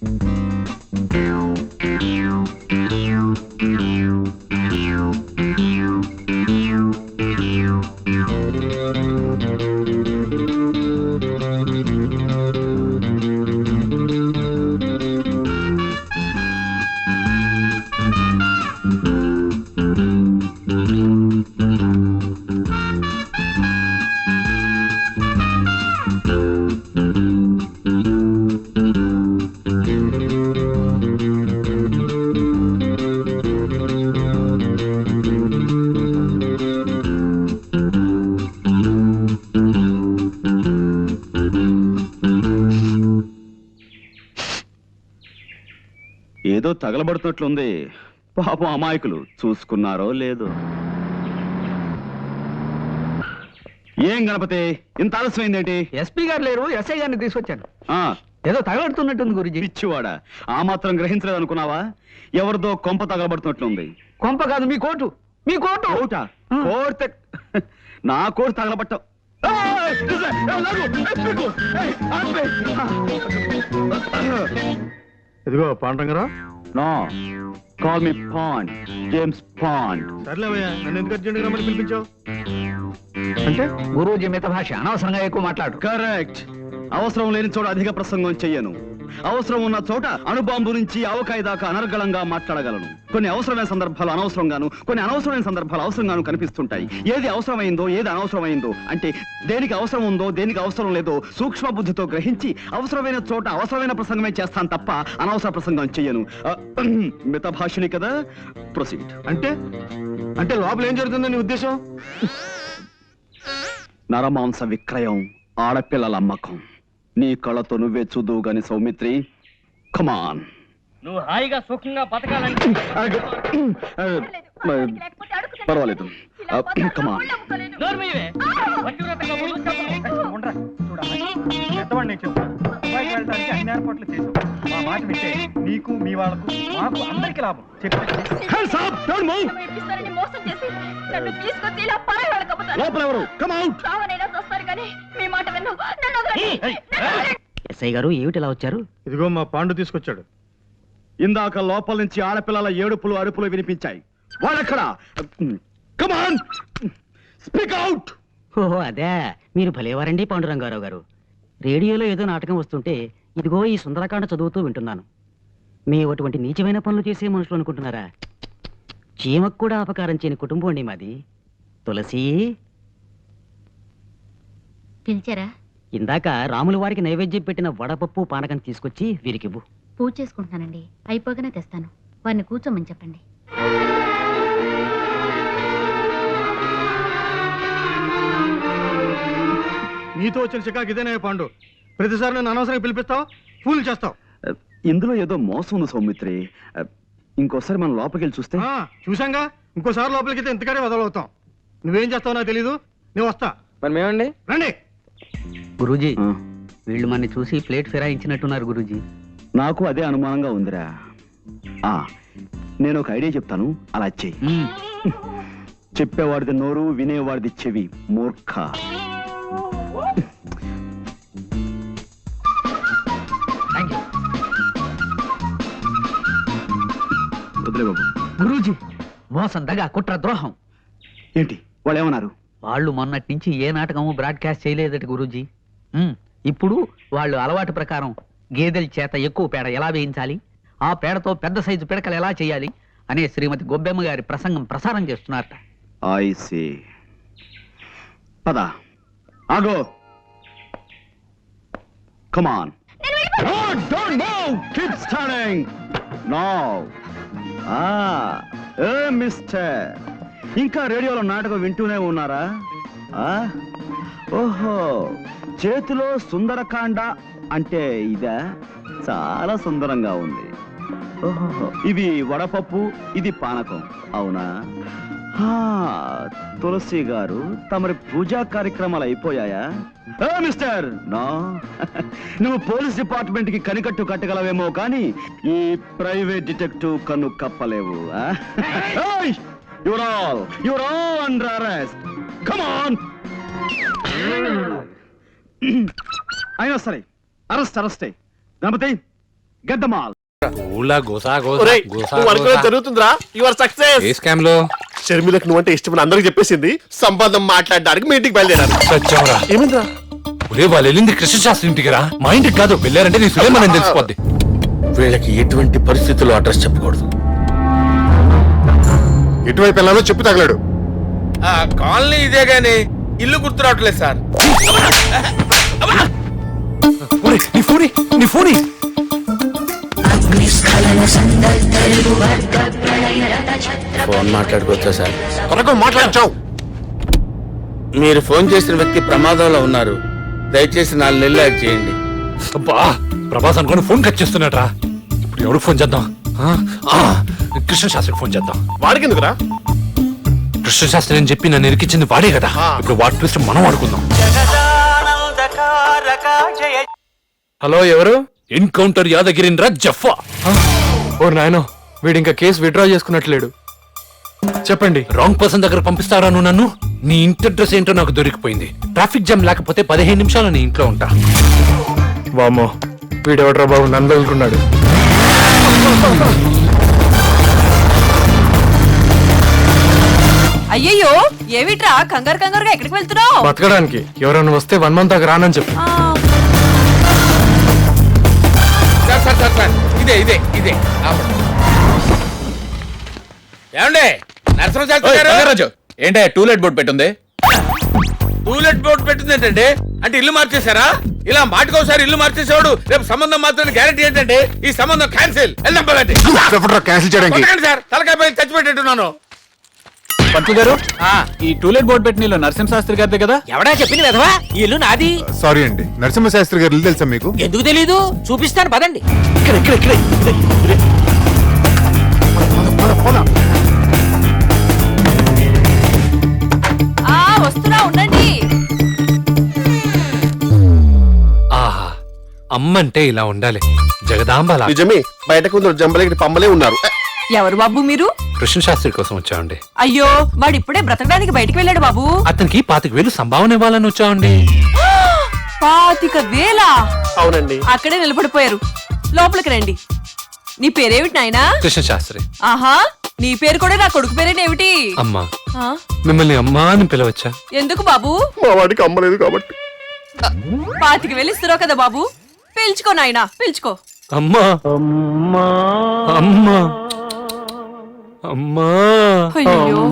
ఏదో తగలబడుతున్నట్లుంది. పాపం అమాయకులు చూసుకున్నారో లేదో. ఏం గణపతి, ఇంత ఆలస్యమైందేంటి? ఎస్పీ గారు లేరు, ఎస్ఐ గారిని తీసుకొచ్చాను. ఏదో తగలబడుతున్నట్టుంది గురుజీ. పిచ్చివాడా, ఆ మాత్రం గ్రహించలేదు అనుకున్నావా? ఎవరిదో కొంప తగలబడుతున్నట్లుంది. కొంప కాదు, మీ కోటు. మీ కోటు. కోటా? కోర్త నా కోటు తగలబట్టావు. ఇదిగో పాండ్రంగరా. No, call me Pond, James Pond. సర్లేవయ్యా, నన్ను ఎందుకు అర్జెంట్గా రమ్మని పిలిపించావు? అంటే గురూజీ మిత భాష అనవసరంగా ఎక్కువ మాట్లాడు. కరెక్ట్. అవసరం లేని చోట అధిక ప్రసంగం చెయ్యను. అవసరం ఉన్న చోట అణుబాంబు నుంచి ఆవకాయ దాకా అనర్గళంగా మాట్లాడగలను. కొన్ని అవసరమైన సందర్భాలు అనవసరంగాను, కొన్ని అనవసరమైన సందర్భాలు అవసరంగాను కనిపిస్తుంటాయి. ఏది అవసరమైందో, ఏది అనవసరమైందో, అంటే దేనికి అవసరం ఉందో, దేనికి అవసరం లేదో సూక్ష్మ బుద్ధితో గ్రహించి అవసరమైన చోట అవసరమైన ప్రసంగమే చేస్తాను తప్ప అనవసర ప్రసంగం చెయ్యను. మిత భాషని కదా. ప్రొసీడ్. అంటే లోపల ఏం జరుగుతుందని ఉద్దేశం? నరమాంస విక్రయం, ఆడపిల్లల అమ్మకం. నీ కళ్ళతో నువ్వే చూదువు గాని సౌమిత్రి. కమాన్. నువ్వు హాయిగా సుఖంగా బతకాలంటే పర్వాలేదు. కమాన్. అన్ని ఏర్పాట్లు చేసావు. మా మాట వింటే నీకు, మీ వాళ్ళకు, మాకు అందరికి లాభం. ఎస్ఐ గారు ఏమిటి ఇలా వచ్చారు? ఇదిగో మా పాండు తీసుకొచ్చాడు. ఇందాక లోపల నుంచి ఆడపిల్లల ఏడుపులు అరుపులు వినిపించాయి. వాళ్ళెక్కడా? కమాన్, స్పీక్ అవుట్. ఓహో అదే, మీరు భలేవారండి పాండురంగారావు గారు. రేడియోలో ఏదో నాటకం వస్తుంటే ఇదిగో ఈ సుందరకాండ చదువుతూ వింటున్నాను. మేము అటువంటి నీచమైన పనులు చేసే మనుషులు అనుకుంటున్నారా? చీమకు కూడా అపకారం చేయని కుటుంబం అండి మాది. తులసి, పిలిచారా? ఇందాక రాముల వారికి నైవేద్యం పెట్టిన వడపప్పు పానకం తీసుకొచ్చి వీరికివ్వు. పూజ చేసుకుంటున్నానండి, అయిపోగానే తెస్తాను. వారిని కూర్చోమని చెప్పండి. నీతో వచ్చిన చికాకు ఇదేనా పాండు? ప్రతిసారి నన్ను అనవసరంగా పిలిపిస్తావు, ఫూల్ చేస్తావు. ఇందులో ఏదో మోసం ఉంది సౌమిత్రి. ఇంకోసారి మనం లోపలికి వెళ్ళి చూస్తే. చూసాంగా, ఇంకోసారి లోపలికి అయితే ఇంతకాడే వదలవుతాం. నువ్వేం చేస్తావు నాకు తెలీదు, నేను వస్తా. మరి మేమండి? రండి. గురూజీ, వీళ్ళు మన చూసి ప్లేట్ ఫిరాయించినట్టున్నారు గురూజీ. నాకు అదే అనుమానంగా ఉందిరా. నేను ఒక ఐడియా చెప్తాను, అలా చెయ్యి. చెప్పేవాడిది నోరు, వినేవాడిది చెవి. మూర్ఖ. వదిలే బాబు. గురూజీ, మోసం, దగా, కుట్ర, ద్రోహం. ఏంటి వాళ్ళు ఏమన్నారు? వాళ్ళు మొన్నటి నుంచి ఏ నాటకము బ్రాడ్కాస్ట్ చేయలేదట గురూజీ. ఇప్పుడు వాళ్ళు అలవాటు ప్రకారం గేదెల చేత ఎక్కువ పేడ ఎలా వేయించాలి, ఆ పేడతో పెద్ద సైజు పిడకలు ఎలా చేయాలి అనే శ్రీమతి గొబ్బెమ్మ గారి ప్రసంగం ప్రసారం చేస్తున్నారట. I see. పద. ఆగో. Come on. Don't move. Keep standing. Now. Mister, ఇంకా రేడియోలో నాటకం వింటూనే ఉన్నారా? ఓహో, చేతిలో సుందరకాండ అంటే ఇదా? చాలా సుందరంగా ఉంది. ఓహో, ఇవి వడపప్పు, ఇది పానకం, అవునా? తులసి గారు, తమరి పూజా కార్యక్రమాలు అయిపోయాయా? Mister, no. నువ్వు పోలీస్ డిపార్ట్మెంట్ కి కనికట్టు కట్టగలవేమో కానీ ఈ ప్రైవేట్ డిటెక్టివ్ కన్ను కప్పలేవు. You're all under arrest. Come on. అయినా సరే, అరెస్టే. Ganapathi, get the mall. ఊళ్ళో గోసా ఒరేయ్, గోసా నువ్వు అనుకున్నది జరుగుతుందిరా. You are success. ఏ స్కామ్ లో షర్మిలకు నువ్వంటే ఇష్టమని అందరికి చెప్పేసింది. సంబంధం మాట్లాడడానికి మీ ఇంటికి బయలుదేరారు. సత్యంరా? ఏమిందిరా? ఒరే వాళ్ళు వెళ్ళింది కృష్ణశాస్త్రి ఇంటికి రా, మా ఇంటికి కాదు. వెళ్ళారంటే నీ సులేమని తెలిసిపోద్ది. వీళ్ళకి ఎటువంటి పరిస్థితుల్లో అడ్రస్ చెప్పకూడదు. ఎటువైపు వెళ్ళాలో చెప్పు తగలాడు. కాలనీ ఇదే గాని ఇల్లు గుర్తు రావట్లేదు సార్. ఒరే నీ ఫోని ఫోన్ మాట్లాడుకోవచ్చా సార్? త్వరగా మాట్లాడచావు. మీరు ఫోన్ చేసిన వ్యక్తి ప్రమాదంలో ఉన్నారు. దయచేసి 4 నెలలు యాడ్ చేయండి. అబ్బా ప్రభాస్ అనుకోని ఫోన్ కట్ చేస్తున్నాడ్రా. ఇప్పుడు ఎవరికి ఫోన్ చేద్దాం? కృష్ణశాస్త్రికి ఫోన్ చేద్దాం. వాడికి ఎందుకురా? కృష్ణశాస్త్రి అని చెప్పి నన్ను ఇరికించింది వాడే కదా. ఇప్పుడు వాడి ట్విస్ట్ మనం ఆడుకుందాం. హలో, ఎవరు? ఎన్కౌంటర్ యాదగిరిన్ రాజ్ జఫా. ఓ నాయనో, వీడు ఇంకా కేసు విత్డ్రా చేసుకున్నట్లేడు. చెప్పండి. రాంగ్ పర్సన్ దగ్గర పంపిస్తారా నువ్వు నన్ను? నీ ఇంటి అడ్రస్ ఏంటో నాకు దొరికిపోయింది. ట్రాఫిక్ జామ్ లేకపోతే 15 నిమిషాలు నీ ఇంట్లో ఉంటా. వామ్మో, వీడెవడ్రా బాబు నన్ను తగులుకున్నాడు. అయ్యయ్యో, ఏమిట్రా కంగారు కంగారుగా ఎక్కడికి వెళ్తున్నావు? బతకడానికి ఎవరైనా వస్తే 1 మంత్ దాకా రానని చెప్పు. సార్ సార్ సార్ సార్ ఇదే ఇదే ఇదే ఆపండి. ఏమండి నరసింహశాస్త్రి గారు? ఏంటే టూలెట్ బోర్డు పెట్టుంది? టూలెట్ బోర్డు పెట్టింది ఏంటంటే అంటే ఇల్లు మార్చేశారా? ఇలా మాటకోసారి ఇల్లు మార్చేసేవాడు రేపు సంబంధం మాత్రం గ్యారెంటీ ఏంటంటే ఈ సంబంధం క్యాన్సిల్. వెళ్దాం పదండి. క్యాన్సిల్ చేయడానికి సార్ తలకాయ పై చచ్చిపెట్టేట్టున్నాను. పంతులు గారు, ఈ టూలెట్ బోర్డు పెట్టిన నరసింహశాస్త్రి గారిదే కదా? ఎవడా చెప్పింది వెధవా? ఈ ఇల్లు నాది. సారీ అండి. నరసింహశాస్త్రి గారు ఇల్లు తెలుసా మీకు? ఎందుకు తెలీదు? చూపిస్తాను పదండి. వస్తున్నా, ఉండండి. ఆహా, అమ్మంటే ఇలా ఉండాలి. జగదాంబలా. నిజమే, బయట కొందరు జంబలకి పంబలే ఉన్నారు. ఎవరు బాబు మీరు? కృష్ణశాస్త్రి కోసం వచ్చామండి. అయ్యో, వాడు ఇప్పుడే బ్రతకడానికి బయటికి వెళ్ళాడు బాబు. అతనికి 25,000 సంభావన ఇవ్వాలని వచ్చామండి. 25,000? అవునండి. అక్కడే నిలబడిపోయారు. లోపలికి రండి. నీ పేరేమిటి నాయనా? కృష్ణశాస్త్రి. ఆహా, నీ పేరు కూడా నా కొడుకు పేరేనేమిటి? అమ్మా, ఆ? మిమ్మల్ని అమ్మా అని పిలవచ్చా? ఎందుకు బాబు? మా వాడికి అమ్మలేదు కాబట్టి. 25,000 ఇస్తున్నావు కదా బాబు, పిలుచుకో నాయనా, పిలుచుకో. అమ్మా అమ్మా అమ్మా అమ్మా. అయ్యో,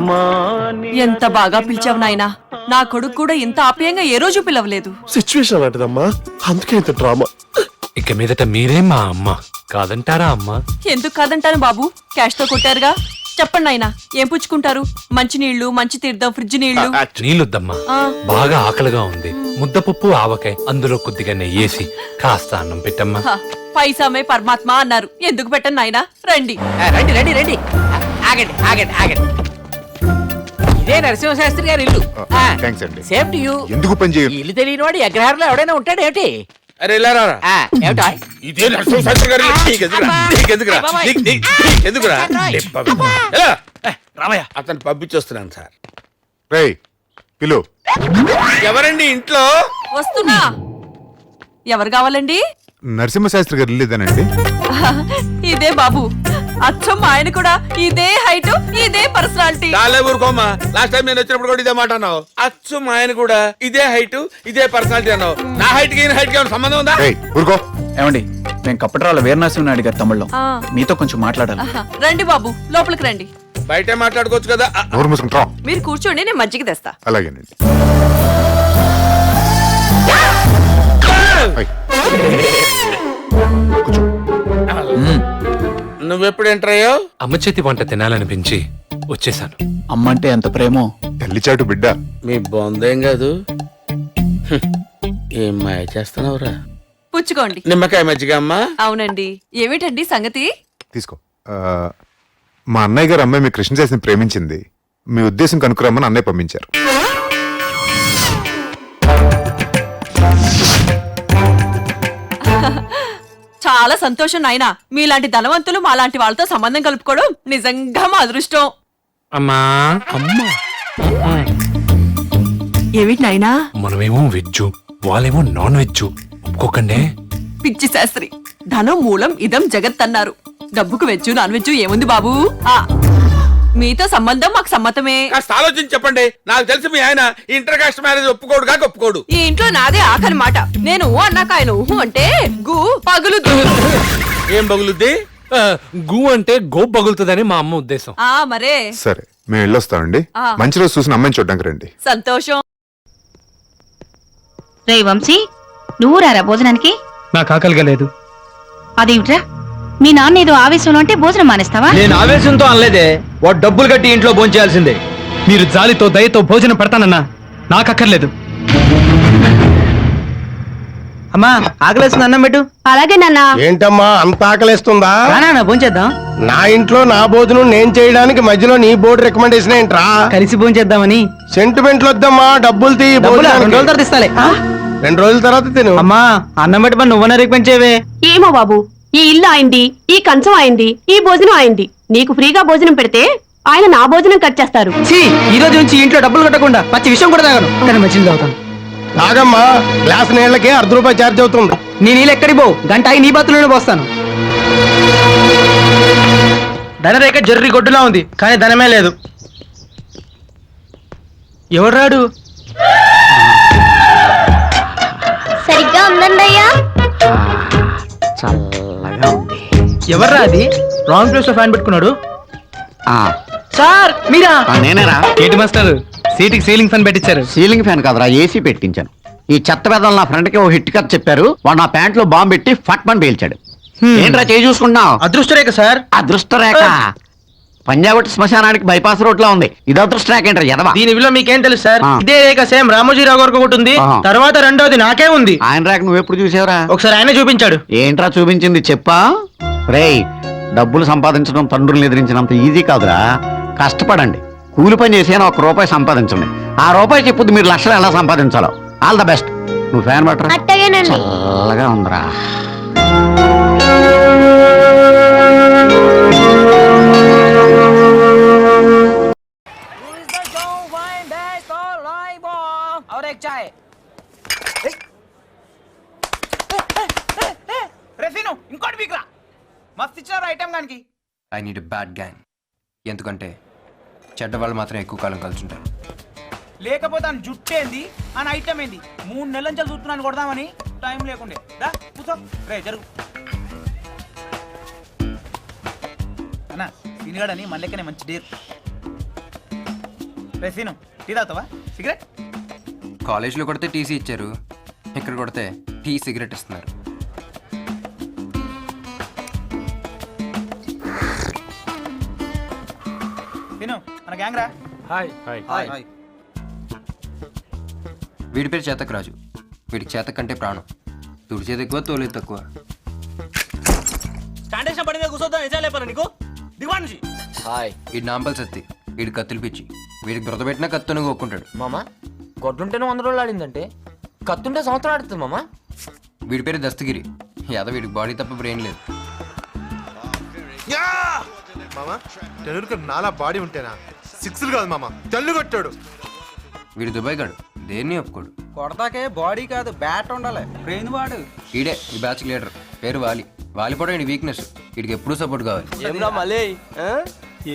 ఎంత బాగా పిలిచావు నాయనా. నా కొడుకు కూడా ఇంత ఆప్యాయంగా ఏ రోజు పిలవలేదు. సిచ్యువేషన్ అలాంటిదమ్మా, అందుకే ఇంత డ్రామా. ఇక మీదట మీరే మా అమ్మ, కాదంటారా అమ్మా? ఎందుకు కాదంటాను బాబు, క్యాష్ తో కొట్టారుగా. చెప్పండి నాయనా, ఏం పుచ్చుకుంటారు? మంచి నీళ్లు, మంచి తీర్థం, ఫ్రిడ్జ్ నీళ్లు. నీళ్ళొద్దమ్మా, బాగా ఆకలిగా ఉంది. ముద్దపప్పు ఆవకాయ, అందులో కొద్దిగా నెయ్యేసి కాస్త అన్నం పెట్టమ్మా. పైసామే పరమాత్మ అన్నారు, ఎందుకు పెట్టండి నాయనా. రండి రండి రండి రండి. ఆగండి ఆగండి ఆగండి. ఇదే నరసింహశాస్త్రి గారి ఇల్లు. థ్యాంక్స్ అండి. Same to you. ఎందుకు పని చేయరు? ఇల్లు తెలియని వాడు అగ్రహారంలో ఎవడైనా ఉంటాడు ఏమిటి? అరే ఇలా రారా. ఏమిటా? ఇదే నరసింహశాస్త్రి గారు. నీకెందుకురా? రామయ్య, అతను పంపించొస్తున్నాను సార్. రేయ్ పిలు. ఎవరండి ఇంట్లో? వస్తున్నా. ఎవరు కావాలండి? నరసింహశాస్త్రి గారు ఇల్లు ఇదేనండి. ఇదే బాబు, అచ్చం ఆయన కూడా ఇదే హైట్, ఇదే పర్సనాలిటీ. చాలే ఊరుకోమ్మా, లాస్ట్ టైం నేను వచ్చినప్పుడు కూడా ఇదే మాట అన్నావు. అచ్చు ఆయన కూడా ఇదే హైట్, ఇదే పర్సనాలిటీ అన్నావు. నా హైట్ కి హైట్ కి సంబంధం ఉందా? రేయ్ ఊరుకో. ఏమండి, నేను కప్పటరాల వీరనరసింహనాయుడు గారి తమ్ముళ్ళం. ఆ. మీతో కొంచెం మాట్లాడాలి. రండి బాబు, లోపలికి రండి. బయటే మాట్లాడుకోవచ్చు కదా. నోరు మూసుకుంటా. మీరు కూర్చోండి, నేను మజ్జిగ తెస్తా. అలాగేనండి. నువ్వెప్పుడు ఎంటర్ అయ్యావు? అమ్మ చేతి వంట తినాలనిపించి వచ్చేసాను. అమ్మంటే ఎంత ప్రేమో. తల్లి చాటు బిడ్డ. మీ బొందేం కాదు. ఏం మాయ చేస్తున్నావురా? పుచ్చుకోండి. నిమ్మకాయ మజ్జిగ అమ్మా. అవునండి. ఏమిటండి సంగతి? తీసుకో. మా అన్నయ్య గారు అమ్మాయి మీ కృష్ణశాస్త్రిని ప్రేమించింది. మీ ఉద్దేశం కనుక్కురమ్మని అన్నయ్య పంపించారు. చాలా సంతోషం నాయనా. మీలాంటి ధనవంతులు మాలాంటి వాళ్ళతో సంబంధం కలుపుకోవడం నిజంగా మా అదృష్టం. అమ్మా అమ్మా. ఏమిటి నాయనా? మనమేమో వెజ్, వాళ్ళేమో నాన్ వెజ్. ఒప్పుకోకండి. పిచ్చి శాస్త్రి, ధనం మూలం ఇదం జగత్ అన్నారు. డబ్బుకు వెచ్చు నాన్ వెచ్చు ఏముంది బాబు? మీతో సంబంధం మాకు సమ్మతమే. కాస్త ఆలోచించి చెప్పండి. నాకు తెలిసి మీ ఆయన ఇంటర్ కాస్ట్ మ్యారేజ్ ఒప్పుకోడు కాక ఒప్పుకోడు. ఈ ఇంట్లో నాదే ఆఖరి మాట. నేను అన్నాక ఆయన ఊహు అంటే గు పగులుతూ. ఏం పగులుద్ది? గు అంటే గో పగులుతుందని మా అమ్మ ఉద్దేశం. మరే. సరే మేము వెళ్ళొస్తామండి. మంచి రోజు చూసిన అమ్మాయిని చూడడానికి రండి. సంతోషం. రే వంశీ, నువ్వు రారా భోజనానికి? నాకు ఆకలిగా లేదు. అదేమిట్రా, మీ నాన్న ఏదో ఆవేశంలో అంటే భోజనం మానేస్తావా? నేను ఆవేశంతో అనలేదే, వాడు డబ్బులు కట్టి ఇంట్లో భోంచేయాల్సిందే. మీరు జాలితో దయతో భోజనం పెడతానన్నా నాకు అక్కర్లేదు. అమ్మా ఆకలేస్తుంది, అన్నం పెట్టు. అలాగే నాన్న. ఏంటమ్మా అంత ఆకలేస్తుందా? భోంచేద్దాం. నా ఇంట్లో నా భోజనం నేను చేయడానికి మధ్యలో నీ బోర్డు రికమెండేషన్ ఏంట్రా? కలిసి భోంచేద్దామని. సెంటిమెంట్లు వద్దమ్మా, డబ్బులు తీ. 2 రోజుల తర్వాత ఇస్తాలే. 2 రోజుల తర్వాత తిను. అమ్మా అన్నం పెట్టి నువ్వన్నా రికమెండ్ చేయవే. ఏమో బాబు, ఈ ఇల్లు అయింది, ఈ కంచం అయింది, ఈ భోజనం అయింది. నీకు ఫ్రీగా భోజనం పెడితే ఆయన నా భోజనం కట్ చేస్తారు. ఈ రోజు నుంచి ఇంట్లో డబ్బులు కట్టకుండా పచ్చి విషయం కూడా తాగను, కానీ మంచిది తాగుతాను. తాగమ్మా, గ్లాస్ నీళ్ళకి ₹1 ఛార్జ్ అవుతుంది. నీ నీళ్ళు ఎక్కడికి పోవు, గంట ఆగి నీ బాతులోనే పోస్తాను. ధనరేఖ జర్రి గొడ్డులా ఉంది, కానీ ధనమే లేదు. ఎవరు రాడు? సరిగ్గా ఉందండి అయ్యా. చల్లగా ఉంది. ఎవర్రా అది రాంగ్ ప్లేస్ లో ఫ్యాన్ పెట్టుకున్నాడు? సార్ మీరా? నేనేరా. కేటి మాస్టర్ సీటుకి సీలింగ్ ఫ్యాన్ పెట్టించారు. సీలింగ్ ఫ్యాన్ కాదురా, ఏసీ పెట్టించాను. ఈ చెత్త పెద్దలు నా ఫ్రెండ్ కి ఓ హిట్ కథ చెప్పారు. వాడు నా ప్యాంట్ లో బాంబు పెట్టి ఫట్ మని పేల్చాడు. ఏంట్రా చేయి చూసుకుంటున్నావు? అదృష్టరేఖ సార్. అదృష్టరేఖ పంజాబ్ శ్మశానానికి బైపాస్ రోడ్ లో ఉంది. ఇది అదృష్టరేఖ ఏంట్రా ఎదవా? దీని విలువ మీకేం తెలుసు సార్? ఇదే రేఖ సేమ్ రామోజీరావు గారికి ఒకటి ఉంది, తర్వాత రెండోది నాకే ఉంది. ఆయన రేఖ నువ్వు ఎప్పుడు చూసావురా? ఒకసారి ఆయన చూపించాడు. ఏంట్రా చూపించింది చెప్పా? రేయ్, డబ్బులు సంపాదించడం తండ్రుల్ని ఎదిరించినంత ఈజీ కాదురా. కష్టపడండి, కూలి పని చేసి ₹1 సంపాదించండి. ఆ రూపాయి చెప్పుద్ది మీరు లక్షలు ఎలా సంపాదించాలో. All the best. నువ్వు ఫ్యాన్ పట్టరా. చల్లగా ఉందిరా. ఇంకోటి వీక్రా మస్తు ఇచ్చినారు ఐటమ్ గానికి. I need bad gang. ఎందుకంటే చెడ్డ వాళ్ళు మాత్రం ఎక్కువ కాలం కలుసుంటారు. లేకపోతే అని జుట్టేంది అని ఐటమ్ ఏంది 3 నెలల నుంచి చూస్తున్నాను కొడదామని టైం లేకుండే. దా కూర్చో రే జరుగు అన్నా. సీనిగాడని మళ్ళీకనే మంచి డేర్. రే సీను, టీ తాగుతావా? సిగరెట్ కాలేజ్లో కొడితే టీసీ ఇచ్చారు, ఇక్కడ కొడితే టీ సిగరెట్ ఇస్తున్నారు. సీను మన గ్యాంగ్ రా. Hi hi. వీడి పేరు చేతక్ రాజు. వీడికి చేతక్ కంటే ప్రాణం. తుడిచేది ఎక్కువ, తోలేదు తక్కువ. వీడి నాంపల్ సత్తి. వీడి కత్తులు పిచ్చి. వీడికి బురద పెట్టినా కత్తును కొక్కుంటాడు. మామా గొడ్డుంటేనే 100 రోజులు ఆడిందంటే కత్తుంటే సంవత్సరం ఆడుతుంది మామా. వీడి పేరు దస్తగిరి. యాదవ్. వీడికి బాడీ తప్ప బ్రెయిన్ లేదు. మామా టెన్నుకి నాలా బాడీ ఉంటేనా? 6 కాదు మామా, తెల్లు కొట్టాడు. వీడు దుబాయ్ గాడు, దేన్ని ఒప్పుకోడు. కొడతాకే బాడీ కాదు బ్యాట్ ఉండాలి, బ్రెయిన్ వాడు. వీడే ఈ బ్యాచ్ లీడర్. పేరు వాలి. వాలిపోవడం వీడి వీక్నెస్. వీడికి ఎప్పుడూ సపోర్ట్ కావాలి.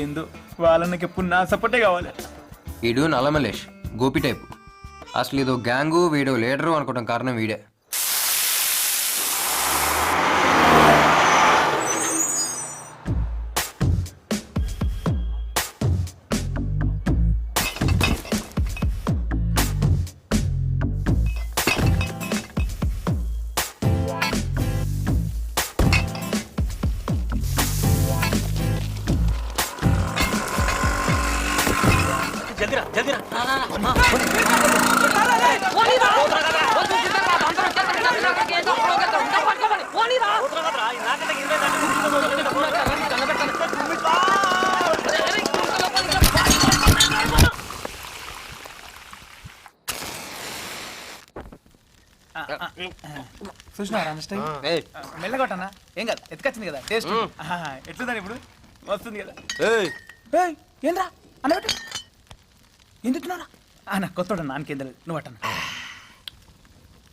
ఏందో వాళ్ళకి ఎప్పుడు నా సపోర్టే కావాలి. వీడు నల్లమలేష్, గోపి టైపు. అసలు ఇదో గ్యాంగు, వీడో లీడరు అనుకోవడం కారణం వీడే. చూసినారా మెల్లగొట్టన్నా? ఏం కాదు, ఎత్తుకొచ్చింది కదా టేస్ట్. ఎట్లుందని ఇప్పుడు వస్తుంది కదా. ఏంద్రా అన్నట్టు ఎందుకు అన్న కొత్తడు నాకేం తెలియదు. నువ్వు అట్టన్నా.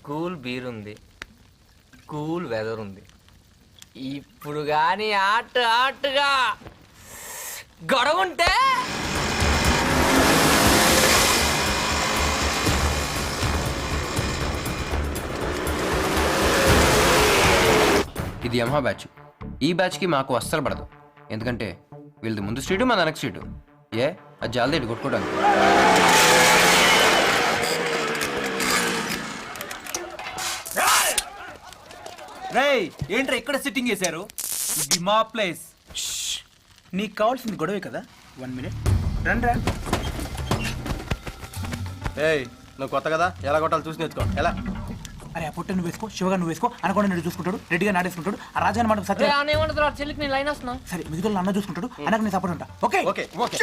కూల్ బీర్ ఉంది, కూల్ వెదర్ ఉంది, ఇప్పుడు గాని ఆటగా గొడవ ఉంటే ఇది యమహా బ్యాచ్. ఈ బ్యాచ్కి మాకు అస్సలు పడదు. ఎందుకంటే వీళ్ళది ముందు స్ట్రీటు మా వెనక స్ట్రీటు. అది జాలదేటి కొట్టుకోవడానికి. రేయ్ ఏంట్రా ఇక్కడ సిట్టింగ్ చేశారు? ఇది మా ప్లేస్. నీకు కావాల్సింది గొడవే కదా. 1 minute రండి. ఏయ్ నువ్వు కొత్త కదా, ఎలా కొట్టాలి చూసి నేర్చుకో. ఎలా? అరే ఆ పుట్ట నువ్వు వేసుకో, శివగా నువ్వు వేసుకో, అనకుండా నేను చూసుకుంటాడు, రెడ్డిగా నాడేసుకుంటాడు, ఆ రాజాని మాట సత్య. ఏమంటారు చెల్లికి నేను లైన్ వస్తున్నా. సరే మిగతా అన్న చూసుకుంటాడు, అనకు నేను సపోర్ట్ ఉంటా. Okay okay okay.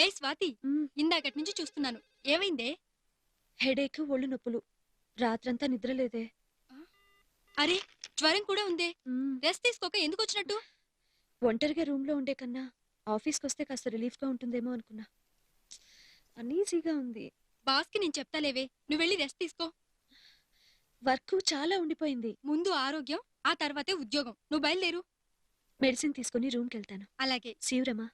ఏ స్వాతి, ఇందాకటి నుంచి చూస్తున్నాను, ఏమైందే? హెడేక్, ఒళ్ళు నొప్పులు, రాత్రంతా నిద్రలేదే. అరే జ్వరం కూడా ఉందే, రెస్ట్ తీసుకోక ఎందుకు వచ్చినట్టు? ఒంటరిగా రూమ్ లో ఉండే కన్నా ఆఫీస్కి వస్తే కాస్త రిలీఫ్ గా ఉంటుందేమో అనుకున్నా. అనీజీగా ఉంది. బాస్కి నేను చెప్తాలేవే, నువ్వు వెళ్ళి రెస్ట్ తీసుకో. వర్క్ చాలా ఉండిపోయింది. ముందు ఆరోగ్యం, ఆ తర్వాతే ఉద్యోగం. నువ్వు బయలుదేరు. మెడిసిన్ తీసుకుని రూమ్కి వెళ్తాను. అలాగే. శివరమా.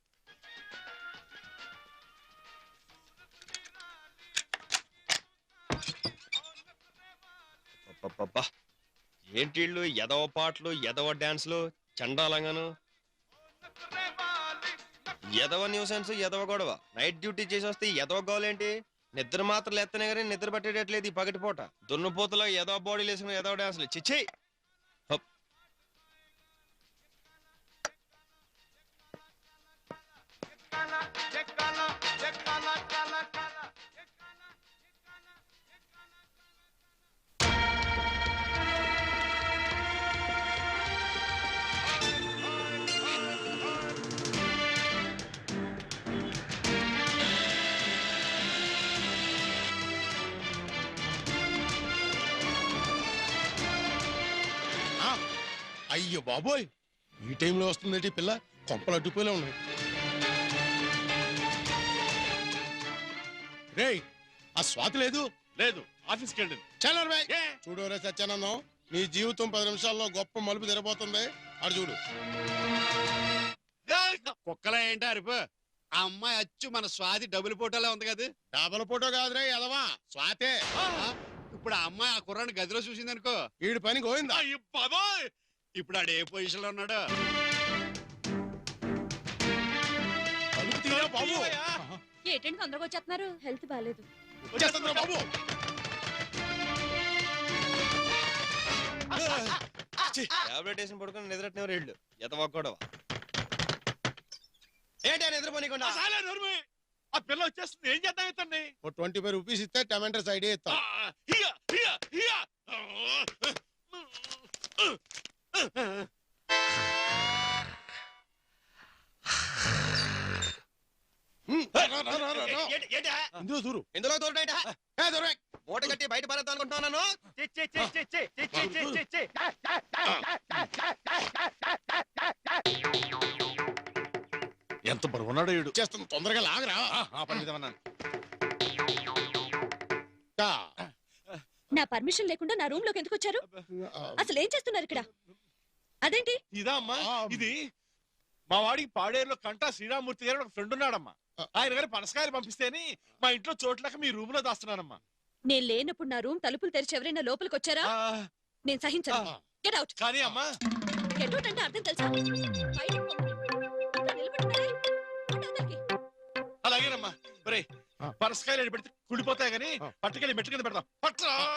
ఏంటి ఎదవ పాటలు, ఎదవ డాన్స్లు, చండాలంగాను, ఎదవ న్యూసెన్స్, ఎదవ గొడవ. నైట్ డ్యూటీ చేసి వస్తే ఎదవ గోలేంటి? నిద్ర మాత్రం లేస్తనే కానీ నిద్ర పట్టేటట్లేదు ఈ పగటిపూట. దున్నపోతలో ఎదవ బాడీలు వేసుకుని ఎదవ డాన్సులు. చిచ్చి. అయ్యో బాబోయ్, ఈ టైంలో వస్తుందేంటి పిల్ల? కొంపలు అడ్డుపోలే ఉన్నాయి. రేయ్ ఆ స్వాతి లేదు. లేదు, ఆఫీస్కి వెళ్ళింది. చూడు సత్యానందం, నీ జీవితం 10 నిమిషాల్లో గొప్ప మలుపు తెరబోతుంది. అడు చూడు. కుక్కలా ఏంటి అరుపు? ఆ అమ్మాయి అచ్చు మన స్వాతి డబుల్ ఫోటోలో ఉంది కదా. డబుల్ ఫోటో కాదురే ఎదవా, స్వాతే. ఇప్పుడు ఆ అమ్మాయి ఆ కుర్రాన్ని గదిలో చూసింది అనుకో, వీడి పని గోయిందా. ఇప్పుడు ఆడు ఏ పొజిషన్ లో ఉన్నాడు? ఏంటండి తొందరగా వచ్చేస్తున్నారు? హెల్త్ బాగాలేదు. బాబు టాబ్లెట్ వేసిన పడుకుని నిద్రట్టినవారు వీళ్ళు ఎదవ గొడవ. ఏంటి నిద్రపోనికుండా? ఆ పిల్ల వచ్చేస్తుంది, ఏం చేద్దాం? ఇతండి 25 రూపీస్ ఇస్తే టమాటోస్ ఐడియా ఇస్తా. ఇందులో దూరు. ఇందులో మూట కట్టి బయట పడతాను అనుకుంటున్నాను. ఎంత బరువున్నాడు వీడు. చేస్తుంది, తొందరగా లాగరా. పనిచేద్దామన్నాను. నా పర్మిషన్ లేకుండా నా రూమ్ లోకి ఎందుకు వచ్చారు? అసలు ఏం చేస్తున్నారు ఇక్కడ? అదేంటి? ఇదా అమ్మా, ఇది మా వాడికి పాడేరులో కంటా శ్రీరామూర్తి గారు ఒక ఫ్రెండ్ ఉన్నాడమ్మా. ఆయన గారు పనసకాయలు పంపిస్తేని మా ఇంట్లో చోట్లకి మీ రూమ్ లో దాస్తున్నానమ్మా. నేను లేనప్పుడు నా రూమ్ తలుపులు తెరిచి ఎవరైనా లోపలికి వచ్చారా? నేను సహించను. Get out. కానీ అమ్మా, గెట్ అవుట్ అంటే అర్థం తెలుసా? బయటికి పొమ్మని. ఇంట్లో నిలబడుతున్నారే? అవతలికి. అలాగేనమ్మా. పనసకాయలు పెడితే కుడిపోతాయి కానీ పట్టుకెళ్ళి మెట్టు కింద పెడతాం. పట్రా.